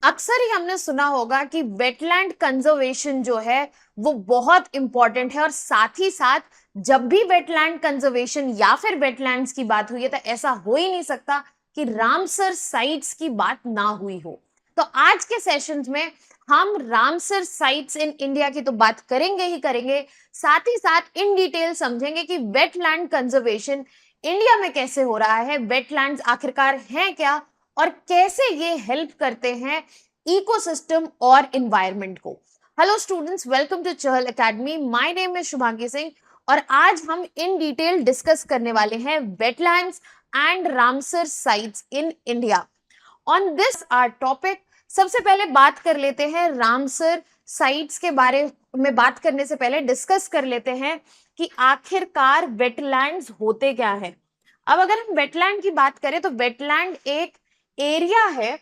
अक्सर ही हमने सुना होगा कि वेटलैंड कंजर्वेशन जो है वो बहुत इंपॉर्टेंट है, और साथ ही साथ जब भी वेटलैंड कंजर्वेशन या फिर वेटलैंड्स की बात हुई है तो ऐसा हो ही नहीं सकता कि रामसर साइट्स की बात ना हुई हो। तो आज के सेशंस में हम रामसर साइट्स इन इंडिया की तो बात करेंगे ही करेंगे, साथ ही साथ इन डिटेल समझेंगे कि वेटलैंड कंजर्वेशन इंडिया में कैसे हो रहा है, वेटलैंड्स आखिरकार हैं क्या, और कैसे ये हेल्प करते हैं इकोसिस्टम और एनवायरनमेंट को। Hello students, welcome to Chahal academy. My name is Shubhangi Singh और आज हम इन डिटेल डिस्कस करने वाले हैं wetlands and Ramsar sites in India. On this our topic सबसे पहले बात कर लेते हैं रामसर साइट्स के बारे में। बात करने से पहले डिस्कस कर लेते हैं कि आखिरकार वेटलैंड्स होते क्या है। अब अगर हम वेटलैंड की बात करें तो वेटलैंड एक एरिया है,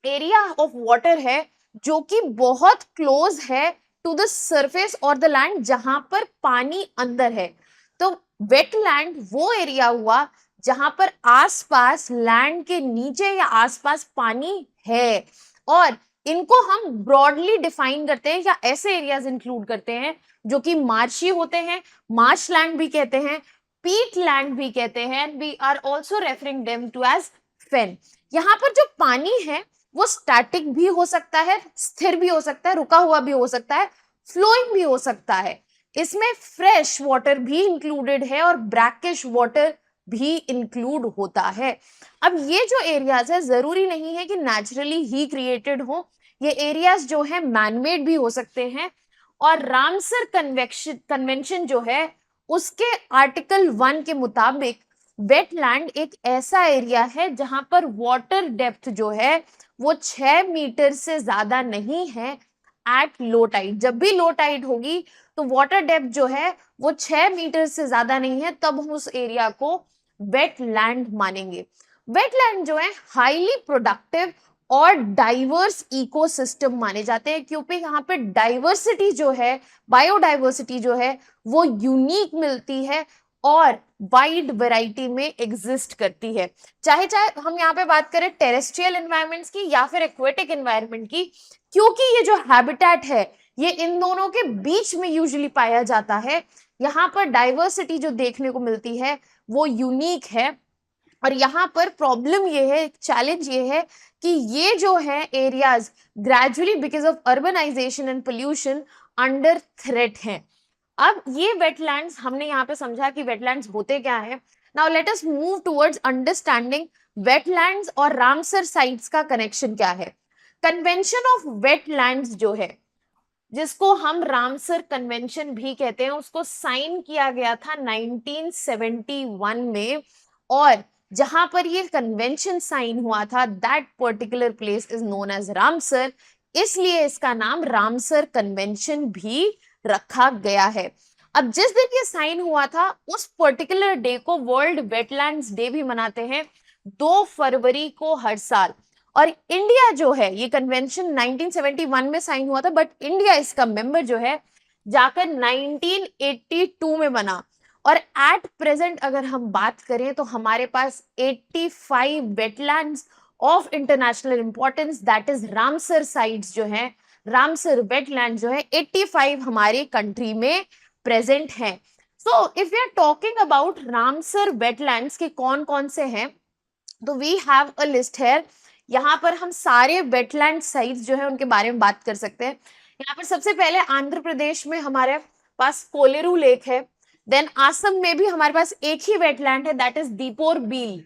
एरिया ऑफ वाटर है जो कि बहुत क्लोज है टू द सरफेस और द लैंड, जहां पर पानी अंदर है। तो वेटलैंड वो एरिया हुआ जहां पर आसपास लैंड के नीचे या आसपास पानी है, और इनको हम ब्रॉडली डिफाइन करते हैं या ऐसे एरियाज इंक्लूड करते हैं जो कि मार्शी होते हैं, मार्श लैंड भी कहते हैं, पीट लैंड भी कहते हैं, we are also referring them to as fen. यहाँ पर जो पानी है वो स्टैटिक भी हो सकता है, स्थिर भी हो सकता है, रुका हुआ भी हो सकता है, फ्लोइंग भी हो सकता है। इसमें फ्रेश वाटर भी इंक्लूडेड है और ब्रैकिश वाटर भी इंक्लूड होता है। अब ये जो एरियाज है जरूरी नहीं है कि नेचुरली ही क्रिएटेड हो, ये एरियाज जो है मैनमेड भी हो सकते हैं। और रामसर कन्वेंशन जो है उसके आर्टिकल 1 के मुताबिक वेटलैंड एक ऐसा एरिया है जहां पर वाटर डेप्थ जो है वो 6 मीटर से ज्यादा नहीं है एट लो टाइड। जब भी लो टाइड होगी तो वाटर डेप्थ जो है वो 6 मीटर से ज्यादा नहीं है, तब हम उस एरिया को वेटलैंड मानेंगे। वेटलैंड जो है हाईली प्रोडक्टिव और डाइवर्स इकोसिस्टम माने जाते हैं, क्योंकि यहाँ पे डाइवर्सिटी जो है, बायोडाइवर्सिटी जो है वो यूनिक मिलती है और वाइड वैरायटी में एग्जिस्ट करती है। चाहे चाहे हम यहाँ पे बात करें टेरेस्ट्रियल एनवायरनमेंट्स की या फिर एक्वेटिक एनवायरनमेंट की, क्योंकि ये जो हैबिटेट है ये इन दोनों के बीच में यूजुअली पाया जाता है। यहाँ पर डाइवर्सिटी जो देखने को मिलती है वो यूनिक है। और यहाँ पर प्रॉब्लम ये है, चैलेंज ये है कि ये जो है areas gradually because of urbanisation and pollution under threat हैं। अब ये वेटलैंड्स हमने यहाँ पे समझा कि वेटलैंड्स होते क्या है। Now let us move towards understanding wetlands और रामसर साइट्स का कनेक्शन क्या है। कन्वेंशन ऑफ वेटलैंड्स जो है, जिसको हम रामसर कन्वेंशन भी कहते हैं, उसको साइन किया गया था 1971 में, और जहां पर ये कन्वेंशन साइन हुआ था that particular place is known as Ramsar, इसलिए इसका नाम रामसर कन्वेंशन भी रखा गया है। अब जिस दिन ये साइन हुआ था उस पर्टिकुलर डे को वर्ल्ड वेटलैंड्स डे भी मनाते हैं, 2 फरवरी को हर साल। और इंडिया जो है, ये कन्वेंशन 1971 में साइन हुआ था, बट इंडिया इसका मेंबर जो है जाकर 1982 में बना। और एट प्रेजेंट अगर हम बात करें तो हमारे पास 85 wetlands of international importance that is Ramsar sites जो है, रामसर वेटलैंड जो है 85 हमारे कंट्री में प्रेजेंट हैं। So if we are talking about Ramsar wetlands के कौन कौन से हैं, तो वी हैव अ लिस्ट है। यहाँ पर हम सारे वेटलैंड साइट्स जो है उनके बारे में बात कर सकते हैं। यहाँ पर सबसे पहले आंध्र प्रदेश में हमारे पास कोलेरू लेक है। देन आसम में भी हमारे पास एक ही वेटलैंड है that is Deepor bill.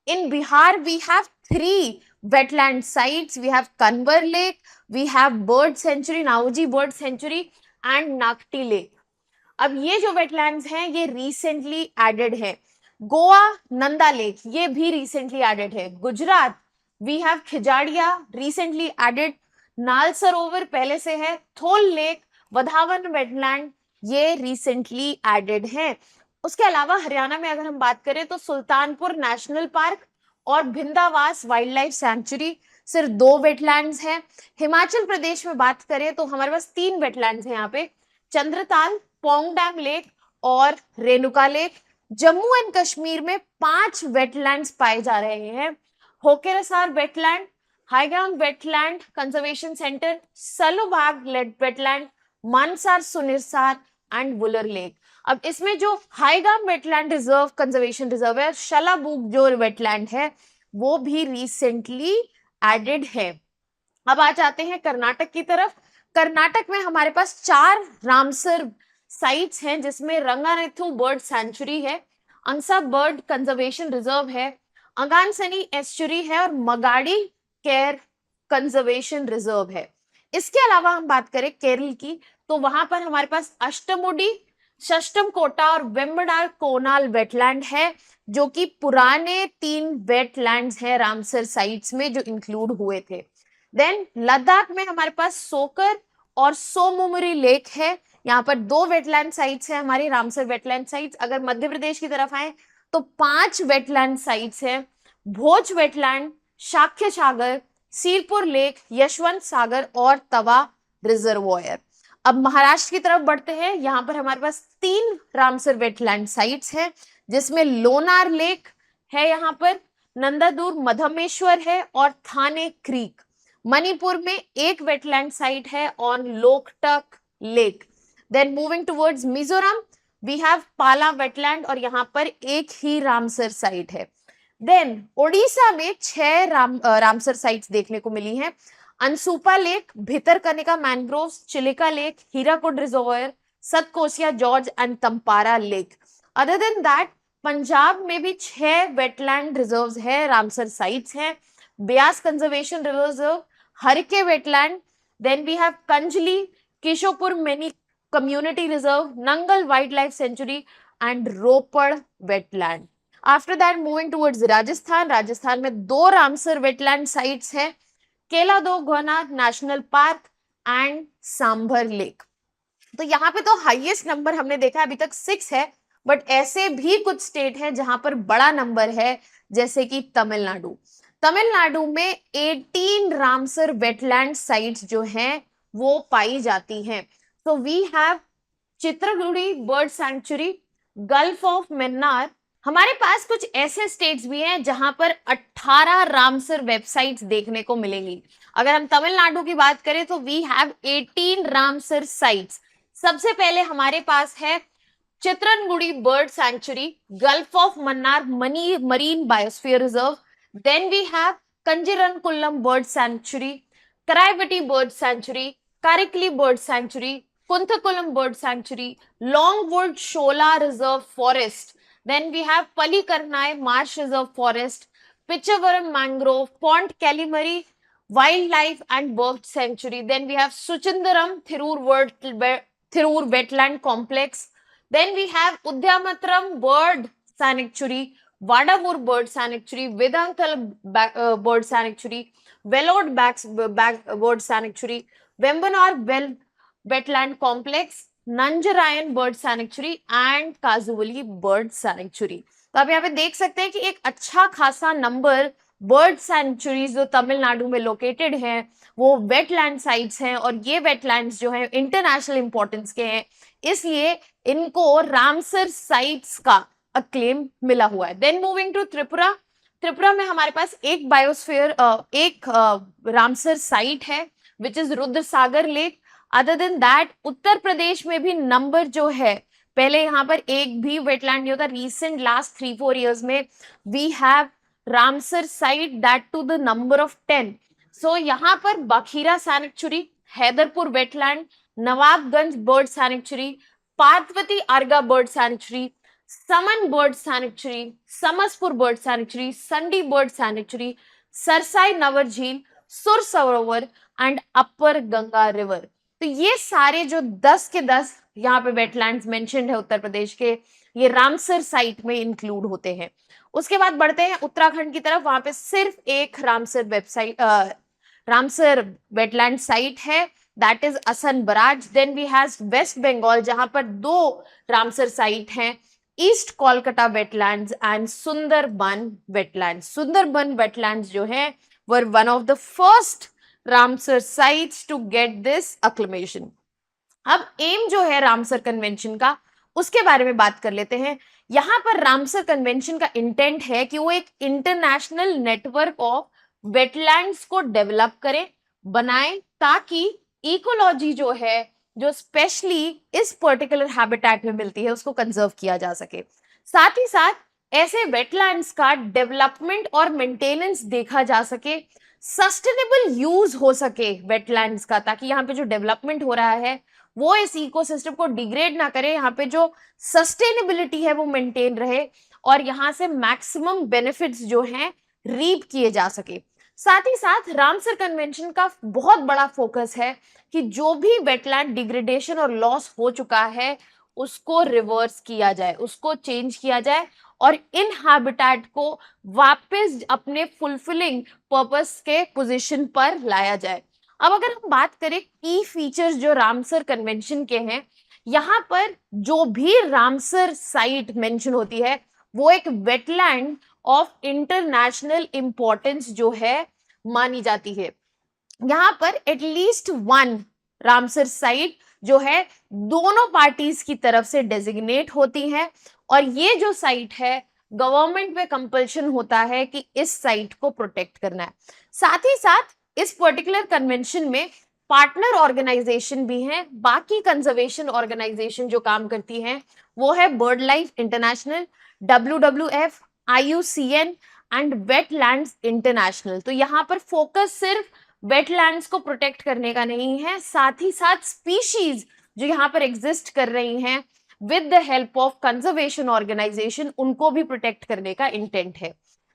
In Bihar, we have 3 wetland sites. We have Kanwar Lake, we have Bird Sanctuary, Nauji Bird Sanctuary and Nakti Lake. अब ये जो वेटलैंड्स हैं ये रिसेंटली एडेड है। गोवा नंदा लेक ये भी रिसेंटली एडेड है। Gujarat we have Khijadia recently added. Nal Sarovar पहले से है। थोल लेक, वधावन वेटलैंड ये रिसेंटली एडेड है। उसके अलावा हरियाणा में अगर हम बात करें तो सुल्तानपुर नेशनल पार्क और भिंदावास वाइल्ड लाइफ सैंक्चुरी सिर्फ 2 वेटलैंड्स हैं। हिमाचल प्रदेश में बात करें तो हमारे पास 3 वेटलैंड्स हैं यहाँ पे, चंद्रताल, पोंग डैम लेक और रेणुका लेक। जम्मू एंड कश्मीर में 5 वेटलैंड्स पाए जा रहे हैं, Hokersar wetland, Haigam wetland conservation centre, Shallabugh wetland, Mansar Surinsar and Wular lake. अब इसमें जो Haigam wetland reserve conservation reserve है, शलाबूग जो वेटलैंड है वो भी रिसेंटली एडेड है। अब आ जाते हैं कर्नाटक की तरफ। कर्नाटक में हमारे पास 4 रामसर साइट्स हैं, जिसमें रंगानेथु बर्ड सेंचुरी है, अंसा बर्ड कंजर्वेशन रिजर्व है, अंगानसनी एस्चुरी है और मगाड़ी केयर कंजर्वेशन रिजर्व है। इसके अलावा हम बात करें केरल की, तो वहां पर हमारे पास अष्टमुडी, षष्टम कोटा और वेम्बनाड कोनाल वेटलैंड है, जो कि पुराने 3 वेटलैंड्स हैं रामसर साइट्स में जो इंक्लूड हुए थे। देन लद्दाख में हमारे पास सोकर और सोमोमरी लेक है। यहाँ पर 2 वेटलैंड साइट्स है हमारी रामसर वेटलैंड साइट्स। अगर मध्य प्रदेश की तरफ आए तो 5 वेटलैंड साइट्स है, भोज वेटलैंड, शाक्य सागर, सीरपुर लेक, यशवंत सागर और तवा रिजर्वोयर। अब महाराष्ट्र की तरफ बढ़ते हैं। यहाँ पर हमारे पास 3 रामसर वेटलैंड साइट्स हैं, जिसमें लोनार लेक है, यहाँ पर नंदादूर मधमेश्वर है और थाने क्रीक। मणिपुर में एक वेटलैंड साइट है on Loktak lake. Then moving towards Mizoram, we have Pala wetland और यहाँ पर एक ही रामसर साइट है। देन ओडिशा में 6 रामसर साइट्स देखने को मिली हैं। Ansupa lake, Bhitarkanika mangrove, Chilika lake, Hirakud reservoir, Satkosia gorge and Tampara lake. Other than that Punjab में भी 6 वेटलैंड रिजर्व्स है, रामसर साइट्स हैं। Beas conservation reserve, Harike wetland, then we have कंजली, Keshopur Miani community reserve, Nangal wild life sanctuary and Ropar wetland. After that moving towards Rajasthan. Rajasthan में 2 Ramsar wetland sites हैं, Keoladeo Ghana national park and Sambhar lake. तो यहाँ पे तो हाईएस्ट नंबर हमने देखा अभी तक 6 है, बट ऐसे भी कुछ स्टेट है जहां पर बड़ा नंबर है, जैसे कि तमिलनाडु। तमिलनाडु में 18 रामसर वेटलैंड साइट्स जो हैं वो पाई जाती हैं। तो we have Chitrangudi bird sanctuary, gulf of Mannar. हमारे पास कुछ ऐसे स्टेट्स भी हैं जहां पर 18 रामसर वेबसाइट्स देखने को मिलेंगी। अगर हम तमिलनाडु की बात करें तो वी हैव 18 रामसर साइट्स। सबसे पहले हमारे पास है Chitrangudi bird sanctuary, gulf of Mannar marine biosphere reserve. Then we have Kanjirankulam bird sanctuary, Karaivetti bird sanctuary, Karikili bird sanctuary, Koonthankulam bird sanctuary, Longwood shola reserve forest. Then we have Palikarnai Marsh Reserve Forest, Pichavaram Mangrove, Pont Calimari Wildlife and Bird Sanctuary. Then we have Suchindaram Thirur Wetland Complex. Then we have Udyamatram Bird Sanctuary, Vadavur Bird Sanctuary, Vedanthal Bird Sanctuary, Velod Bird Sanctuary, Vembanar Wetland Complex, Nanjarayan bird sanctuary and Kazhuveli bird sanctuary. तो आप यहाँ पे देख सकते हैं कि एक अच्छा खासा नंबर बर्ड सैंक्चुरीज जो तमिलनाडु में लोकेटेड हैं वो वेटलैंड साइट्स हैं, और ये वेटलैंड्स जो हैं इंटरनेशनल इंपॉर्टेंस के हैं, इसलिए इनको रामसर साइट्स का अक्लेम मिला हुआ है। Then moving to Tripura. Tripura में हमारे पास एक बायोस्फीयर रामसर साइट है which is Rudrasagar lake. Other than that Uttar Pradesh में भी नंबर जो है, पहले यहाँ पर एक भी वेटलैंड नहीं होता, रिसेंट लास्ट 3-4 इयर्स में we have Ramsar site that to the number of 10। So यहाँ पर Bakhira sanctuary, Haiderpur wetland, Nawabganj bird sanctuary, Parvati Arga bird sanctuary, Saman bird sanctuary, Samaspur bird sanctuary, Sandi bird sanctuary, Sarsai Nawar Jheel, सुर सरोवर एंड अपर गंगा रिवर। तो ये सारे जो 10 के 10 यहाँ पे वेटलैंड्स मेंशन्ड है उत्तर प्रदेश के, ये रामसर साइट में इंक्लूड होते हैं। उसके बाद बढ़ते हैं उत्तराखंड की तरफ। वहां पे सिर्फ एक रामसर वेटलैंड साइट है, that is Asan barrage. Then we have West Bengal जहां पर 2 रामसर साइट हैं, east Kolkata wetlands and Sundarban wetlands. Sundarban wetlands जो है were one of the first Ramsar sites to get this acclamation. अब एम जो है रामसर कन्वेंशन का, उसके बारे में बात कर लेते हैं। यहाँ पर रामसर कन्वेंशन का इंटेंट है कि वो एक इंटरनेशनल नेटवर्क ऑफ वेटलैंड्स को डेवलप करें, बनाएं, ताकि इकोलॉजी जो है, जो स्पेशली इस पर्टिकुलर हैबिटेट में मिलती है, उसको कंजर्व किया जा सके। साथ ही साथ ऐसे वेटलैंड्स का डेवलपमेंट और मेंटेनेंस देखा जा सके, सस्टेनेबल यूज हो सके वेटलैंड्स का, ताकि यहाँ पे जो डेवलपमेंट हो रहा है वो इस इकोसिस्टम को डिग्रेड ना करे, यहाँ पे जो सस्टेनेबिलिटी है वो मेंटेन रहे और यहाँ से मैक्सिमम बेनिफिट्स जो हैं रीप किए जा सके। साथ ही साथ रामसर कन्वेंशन का बहुत बड़ा फोकस है कि जो भी वेटलैंड डिग्रेडेशन और लॉस हो चुका है उसको रिवर्स किया जाए, उसको चेंज किया जाए और इन हैबिटेट को वापस अपने फुलफिलिंग पर्पस के पोजीशन पर लाया जाए। अब अगर हम बात करें की फीचर्स जो रामसर कन्वेंशन के हैं, यहाँ पर जो भी रामसर साइट मेंशन होती है वो एक वेटलैंड ऑफ इंटरनेशनल इंपॉर्टेंस जो है मानी जाती है। यहाँ पर एटलीस्ट वन रामसर साइट जो है दोनों पार्टीज की तरफ से डेजिग्नेट होती है और ये जो साइट है गवर्नमेंट पे कंपल्शन होता है कि इस साइट को प्रोटेक्ट करना है। साथ ही साथ इस पर्टिकुलर कन्वेंशन में पार्टनर ऑर्गेनाइजेशन भी हैं, बाकी कंजर्वेशन ऑर्गेनाइजेशन जो काम करती हैं वो है bird life international, WWF, IUCN and wetlands international. तो यहाँ पर फोकस सिर्फ वेटलैंड्स को प्रोटेक्ट करने का नहीं है, साथ ही साथ स्पीशीज जो यहाँ पर एग्जिस्ट कर रही हैं with the help of conservation organisation उनको भी प्रोटेक्ट करने का इंटेंट है।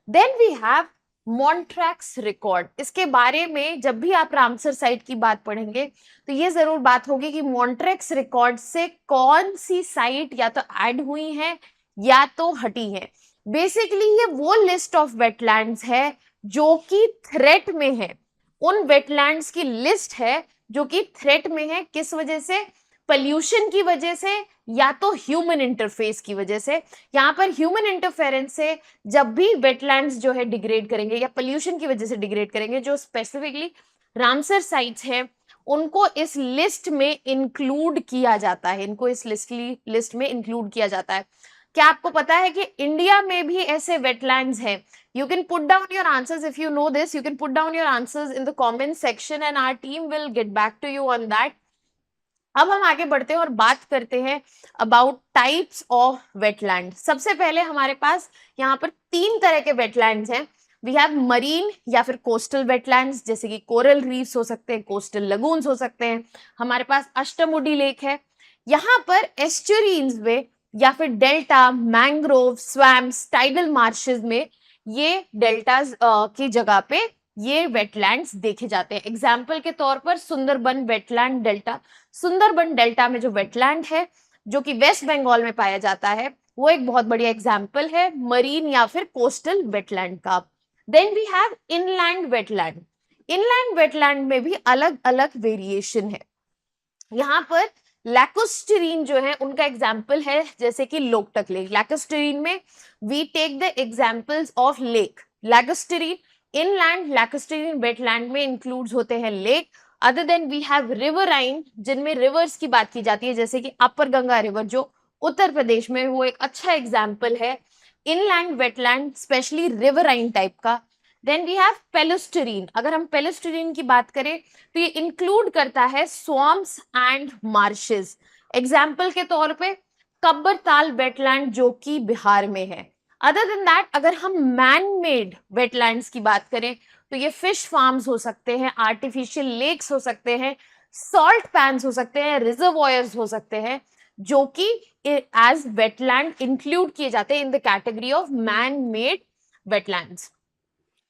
Then we have Montreux record. इसके बारे में जब भी आप रामसर साइट की बात पढ़ेंगे तो ये जरूर बात होगी कि मॉन्ट्रैक्स रिकॉर्ड से कौन सी साइट या तो ऐड हुई है या तो हटी है। बेसिकली ये वो लिस्ट ऑफ वेटलैंड्स है जो कि थ्रेट में है, उन वेटलैंड्स की लिस्ट है जो कि थ्रेट में है। किस वजह से? पोल्यूशन की वजह से या तो ह्यूमन इंटरफेस की वजह से। यहाँ पर ह्यूमन इंटरफेरेंस से जब भी वेटलैंड्स जो है डिग्रेड करेंगे या पोल्यूशन की वजह से डिग्रेड करेंगे, जो स्पेसिफिकली रामसर साइट्स हैं उनको इस लिस्ट में इंक्लूड किया जाता है, इनको इस लिस्ट में इंक्लूड किया जाता है। क्या आपको पता है कि इंडिया में भी ऐसे वेटलैंड्स हैं? You can put down your answers if you know this. You can put down your answers in the comment section and our team will get back to you on that. अब हम आगे बढ़ते हैं और बात करते हैं अबाउट टाइप्स ऑफ वेटलैंड। सबसे पहले हमारे पास यहाँ पर 3 तरह के वेटलैंड्स हैं। वी हैव मरीन या फिर कोस्टल वेटलैंड्स, जैसे कि कोरल रीफ्स हो सकते हैं, कोस्टल लगून्स हो सकते हैं। हमारे पास अष्टमुडी लेक है। यहाँ पर एस्चुरीन्स में या फिर delta, mangrove, swamps, tidal marches में ये डेल्टाज की जगह पे ये वेटलैंड्स देखे जाते हैं। एग्जाम्पल के तौर पर Sundarban wetland delta, Sundarban delta में जो वेटलैंड है जो कि वेस्ट बंगाल में पाया जाता है वो एक बहुत बढ़िया एग्जाम्पल है मरीन या फिर कोस्टल वेटलैंड का। Then we have inland wetland. Inland wetland में भी अलग अलग वेरिएशन है। यहाँ पर लैकोस्टेरीन जो है उनका एग्जाम्पल है जैसे कि लोकटक लेक। लैकोस्टेरीन में we take the examples of lake lacustrine. Inland lacustrine wetland में इंक्लूड्स होते हैं lake. Other than we have riverine, जिनमें रिवर्स की बात की जाती है, जैसे कि अपर गंगा रिवर जो उत्तर प्रदेश में, वो एक अच्छा एग्जाम्पल है inland wetland, specially riverine type का। Then we have palustrine. अगर हम पेलोस्टेरीन की बात करें तो ये इंक्लूड करता है स्वॉम्प्स एंड मार्शेस। एग्जाम्पल के तौर पे कब्बरताल वेटलैंड जो कि बिहार में है। अदर देन दैट अगर हम मैन मेड वेटलैंड्स की बात करें तो ये फिश फार्म्स हो सकते हैं, आर्टिफिशियल लेक्स हो सकते हैं, सॉल्ट पैन्स हो सकते हैं, रिजर्वॉयर्स हो सकते हैं, जो कि एज वेटलैंड इंक्लूड किए जाते हैं in the category of man made wetlands.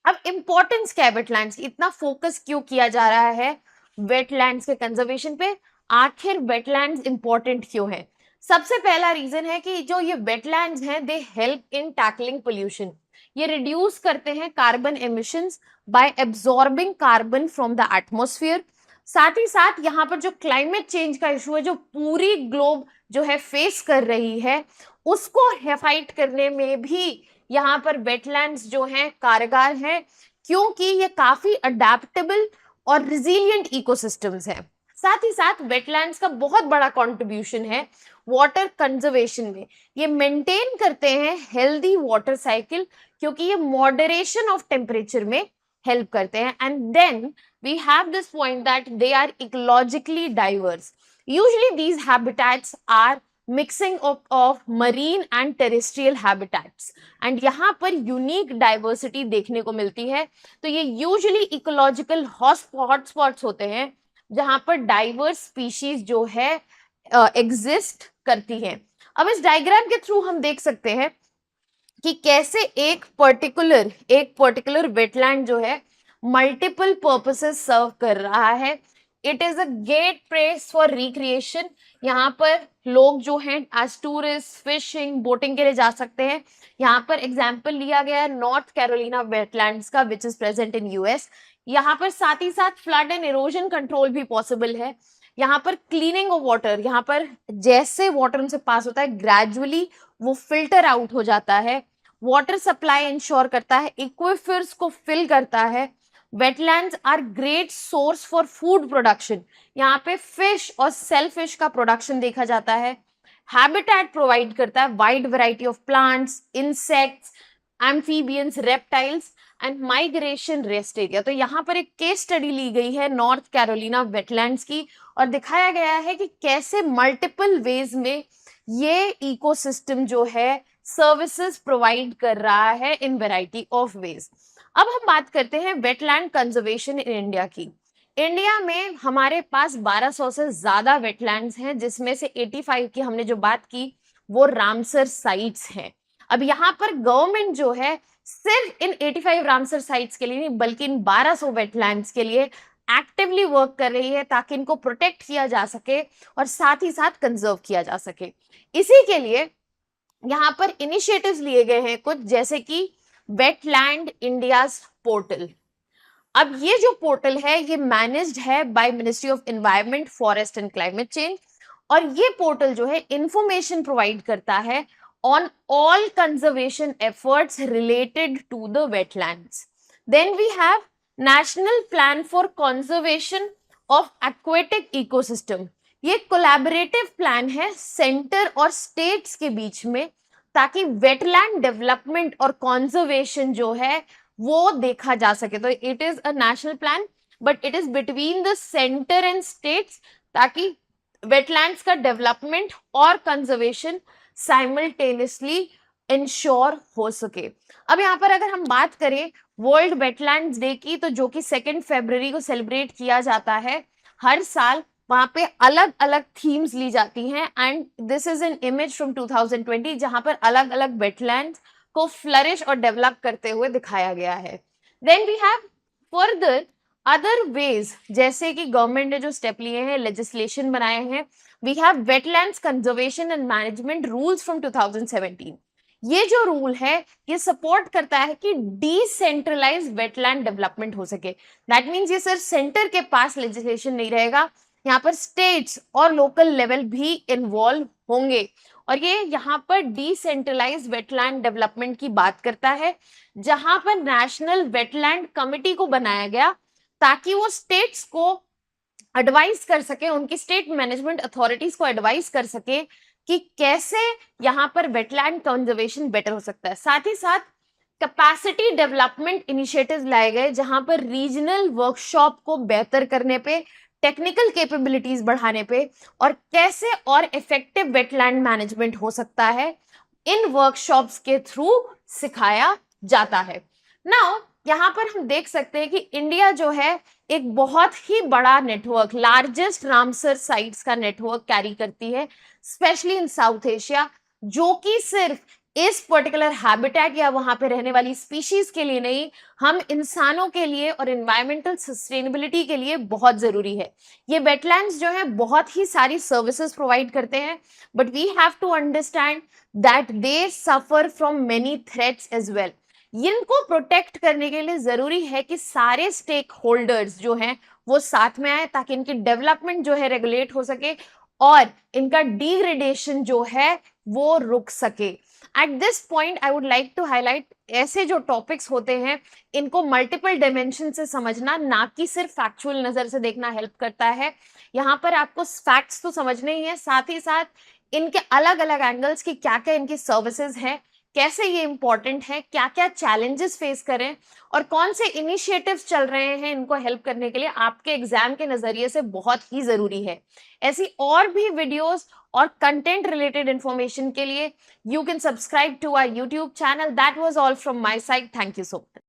अब इंपॉर्टेंस क्या है वेटलैंड्स की? इतना फोकस क्यों किया जा रहा है वेटलैंड्स के कंजर्वेशन पे? आखिर वेटलैंड्स इंपॉर्टेंट क्यों है? सबसे पहला रीजन है कि जो ये वेटलैंड्स हैं they help in tackling pollution. ये रिड्यूस करते हैं carbon emissions bye absorbing carbon from the atmosphere. साथ ही साथ यहाँ पर जो क्लाइमेट चेंज का इशू है जो पूरी ग्लोब जो है फेस कर रही है, उसको फाइट करने में भी यहाँ पर वेटलैंड्स जो हैं कारगर हैं, क्योंकि ये काफी अडेप्टेबल और रिजिलियंट इकोसिस्टम्स हैं। साथ ही साथ वेटलैंड्स का बहुत बड़ा कंट्रीब्यूशन है वाटर कंजर्वेशन में। ये मेंटेन करते हैं हेल्दी वाटर साइकिल, क्योंकि ये मॉडरेशन ऑफ टेम्परेचर में हेल्प करते हैं. And then we have this point that they are ecologically diverse. Usually these habitats are mixing of marine and terrestrial habitats, and यहाँ पर यूनिक डाइवर्सिटी देखने को मिलती है. तो ये यूजुअली इकोलॉजिकल हॉटस्पॉट्स होते हैं जहां पर डाइवर्स स्पीशीज जो है एग्जिस्ट करती हैं. अब इस डायग्राम के थ्रू हम देख सकते हैं कि कैसे एक पर्टिकुलर वेटलैंड जो है मल्टीपल पर्पसेस सर्व कर रहा है. It is a get place for recreation. यहाँ पर लोग जो हैं एज टूरिस्ट फिशिंग बोटिंग के लिए जा सकते हैं. यहाँ पर एग्जाम्पल लिया गया है नॉर्थ कैरोलिना वेटलैंड्स का which is present in US. यहाँ पर साथ ही साथ फ्लड एंड इरोजन कंट्रोल भी पॉसिबल है. यहाँ पर क्लीनिंग ऑफ वाटर, यहाँ पर जैसे वाटर उनसे पास होता है ग्रेजुअली वो फिल्टर आउट हो जाता है. वाटर सप्लाई इंश्योर करता है, एक्विफर्स को फिल करता है. Wetlands are great source for food production. यहाँ पे फिश और सेलफिश का प्रोडक्शन देखा जाता है. हैबिटेट प्रोवाइड करता है wide variety of plants, insects, amphibians, reptiles and migration rest area. तो यहाँ पर एक केस स्टडी ली गई है नॉर्थ कैरोलिना वेटलैंड्स की और दिखाया गया है कि कैसे मल्टीपल वेज में ये इकोसिस्टम जो है सर्विसेज प्रोवाइड कर रहा है इन वैरायटी ऑफ वेज. अब हम बात करते हैं वेटलैंड कंजर्वेशन इन इंडिया की. इंडिया में हमारे पास 1200 से ज्यादा वेटलैंड्स हैं, जिसमें से 85 की हमने जो बात की वो रामसर साइट्स हैं. अब यहाँ पर गवर्नमेंट जो है सिर्फ इन 85 रामसर साइट्स के लिए नहीं बल्कि इन 1200 वेटलैंड्स के लिए एक्टिवली वर्क कर रही है ताकि इनको प्रोटेक्ट किया जा सके और साथ ही साथ कंजर्व किया जा सके. इसी के लिए यहाँ पर इनिशिएटिव्स लिए गए हैं कुछ, जैसे कि वेटलैंड इंडियाज पोर्टल. अब ये जो पोर्टल है ये मैनेज्ड है by ministry of environment, forest and climate change, और ये पोर्टल जो है इंफॉर्मेशन प्रोवाइड करता है on all conservation efforts related to the wetlands. Then we have national plan for conservation of aquatic ecosystem. ये कोलैबोरेटिव प्लान है centre और states के बीच में ताकि वेटलैंड डेवलपमेंट और कंजर्वेशन जो है वो देखा जा सके. तो it is a national plan but it is between the centre and states ताकि वेटलैंड्स का डेवलपमेंट और कंजर्वेशन साइमल्टेनियसली इंश्योर हो सके. अब यहाँ पर अगर हम बात करें वर्ल्ड वेटलैंड्स डे की, तो जो कि 2 फरवरी को सेलिब्रेट किया जाता है हर साल, वहां पे अलग अलग थीम्स ली जाती हैं. And this is an image from 2020 जहां पर अलग अलग वेटलैंड्स को फ्लरिश और डेवलप करते हुए दिखाया गया है. Then we have further other ways, जैसे कि गवर्नमेंट ने जो स्टेप लिए हैं, लेजिस्लेशन बनाए हैं. We have wetlands conservation and management rules from 2017. ये जो रूल है ये सपोर्ट करता है कि डिसेंट्रलाइज वेटलैंड डेवलपमेंट हो सके. दैट मीन्स ये सिर्फ सेंटर के पास लेजिस्लेशन नहीं रहेगा, यहाँ पर स्टेट्स और लोकल लेवल भी इन्वॉल्व होंगे. और ये यहाँ पर डिसेंट्रलाइज वेटलैंड डेवलपमेंट की बात करता है, जहां पर नेशनल वेटलैंड कमिटी को बनाया गया ताकि वो स्टेट्स को एडवाइस कर सके, उनकी स्टेट मैनेजमेंट अथॉरिटीज को एडवाइस कर सके कि कैसे यहाँ पर वेटलैंड कंजर्वेशन बेटर हो सकता है. साथ ही साथ कैपेसिटी डेवलपमेंट इनिशिएटिव्स लाए गए जहां पर रीजनल वर्कशॉप को बेहतर करने पे, टेक्निकल कैपेबिलिटीज बढ़ाने पे और कैसे और इफेक्टिव वेटलैंड मैनेजमेंट हो सकता है इन वर्कशॉप्स के थ्रू सिखाया जाता है. नाउ यहाँ पर हम देख सकते हैं कि इंडिया जो है एक बहुत ही बड़ा नेटवर्क, लार्जेस्ट रामसर साइट्स का नेटवर्क कैरी करती है, स्पेशली इन साउथ एशिया, जो कि सिर्फ इस पर्टिकुलर हैबिटेट या वहां पे रहने वाली स्पीशीज के लिए नहीं, हम इंसानों के लिए और एनवायरमेंटल सस्टेनेबिलिटी के लिए बहुत जरूरी है. ये वेटलैंड्स जो है बहुत ही सारी सर्विसेज प्रोवाइड करते हैं, but we have to understand that they suffer from many threats as well. इनको प्रोटेक्ट करने के लिए जरूरी है कि सारे स्टेक होल्डर्स जो हैं वो साथ में आए ताकि इनकी डेवलपमेंट जो है रेगुलेट हो सके और इनका डिग्रेडेशन जो है वो रुक सके. At this point I would like to highlight, ऐसे जो टॉपिक्स होते हैं इनको मल्टीपल डायमेंशन से समझना, ना कि सिर्फ फैक्चुअल नजर से देखना हेल्प करता है. यहाँ पर आपको फैक्ट्स तो समझने ही है, साथ ही साथ इनके अलग अलग एंगल्स की क्या क्या इनकी सर्विसेज हैं, कैसे ये इंपॉर्टेंट है, क्या क्या चैलेंजेस फेस करें और कौन से इनिशिएटिव्स चल रहे हैं इनको हेल्प करने के लिए, आपके एग्जाम के नजरिए से बहुत ही जरूरी है। ऐसी और भी वीडियोस और कंटेंट रिलेटेड इंफॉर्मेशन के लिए you can subscribe to our YouTube channel. That was all from my side. Thank you so much.